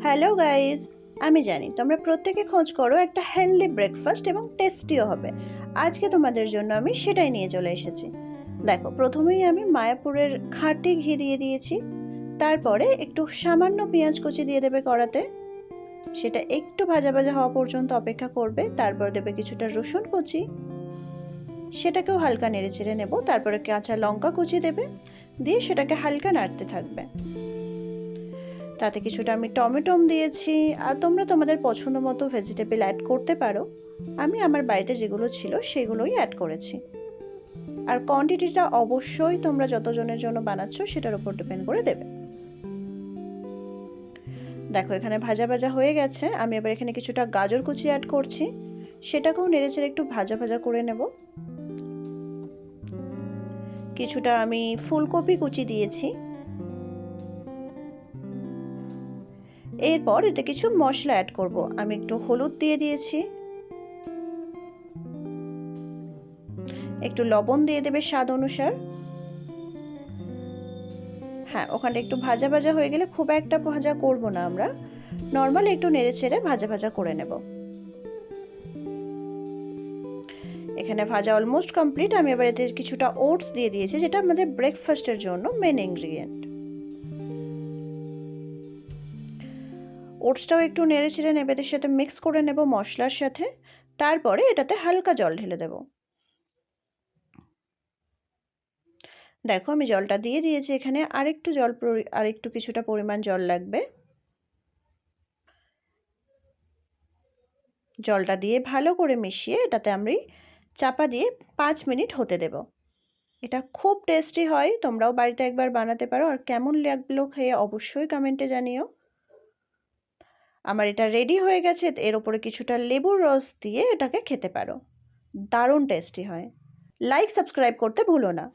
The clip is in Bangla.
হ্যালো গাইজ, আমি জানি তোমরা প্রত্যেকে খোঁজ করো একটা হেলদি ব্রেকফাস্ট এবং টেস্টিও হবে। আজকে তোমাদের জন্য আমি সেটাই নিয়ে চলে এসেছি। দেখো, প্রথমেই আমি মায়াপুরের খাঁটি ঘি দিয়ে দিয়েছি। তারপরে একটু সামান্য পেঁয়াজ কুচি দিয়ে দেবে কড়াতে। সেটা একটু ভাজা ভাজা হওয়া পর্যন্ত অপেক্ষা করবে। তারপর দেবে কিছুটা রসুন কুচি, সেটাকেও হালকা নেড়ে চেড়ে নেব। তারপরে কাঁচা লঙ্কা কুচি দেবে, দিয়ে সেটাকে হালকা নাড়তে থাকবে। তাতে কিছুটা আমি টমেটোম দিয়েছি, আর তোমরা তোমাদের পছন্দ মতো ভেজিটেবল অ্যাড করতে পারো। আমি আমার বাড়িতে যেগুলো ছিল সেগুলোই অ্যাড করেছি। আর কোয়ান্টিটিটা অবশ্যই তোমরা যতজনের জন্য বানাচ্ছ সেটার উপর ডিপেন্ড করে দেবে। দেখো, এখানে ভাজা ভাজা হয়ে গেছে। আমি এবার এখানে কিছুটা গাজর কুচি অ্যাড করছি, সেটাকেও নেড়েচেড়ে একটু ভাজা ভাজা করে নেব। কিছুটা আমি ফুলকপি কুচি দিয়েছি। এরপর এতে কিছু মশলা অ্যাড করব। আমি একটু হলুদ দিয়ে দিয়েছি, একটু লবণ দিয়ে দেবে স্বাদ অনুসার। হ্যাঁ, ওখানটা একটু ভাজা ভাজা হয়ে গেলে, খুব একটা ভাজা করব না আমরা, নর্মাল একটু নেড়ে ছেড়ে ভাজা ভাজা করে নেব। এখানে ভাজা অলমোস্ট কমপ্লিট। আমি এবার এতে কিছুটা ওটস দিয়ে দিয়েছি, যেটা আমাদের ব্রেকফাস্টের জন্য মেন ইনগ্রিডিয়েন্ট। ওটসটাও একটু নেড়ে ছেড়ে নেবে, এর সাথে মিক্স করে নেব মশলার সাথে। তারপরে এটাতে হালকা জল ঢেলে দেব। দেখো, আমি জলটা দিয়ে দিয়েছি। এখানে আরেকটু কিছুটা পরিমাণ জল লাগবে। জলটা দিয়ে ভালো করে মিশিয়ে এটাতে আমি চাপা দিয়ে 5 মিনিট হতে দেব। এটা খুব টেস্টি হয়, তোমরাও বাড়িতে একবার বানাতে পারো। আর কেমন লাগলো খেয়ে অবশ্যই কমেন্টে জানিও। আমার এটা রেডি হয়ে গেছে। এর ওপরে কিছুটা লেবুর রস দিয়ে এটাকে খেতে পারো, দারুণ টেস্টি হয়। লাইক সাবস্ক্রাইব করতে ভুলো না।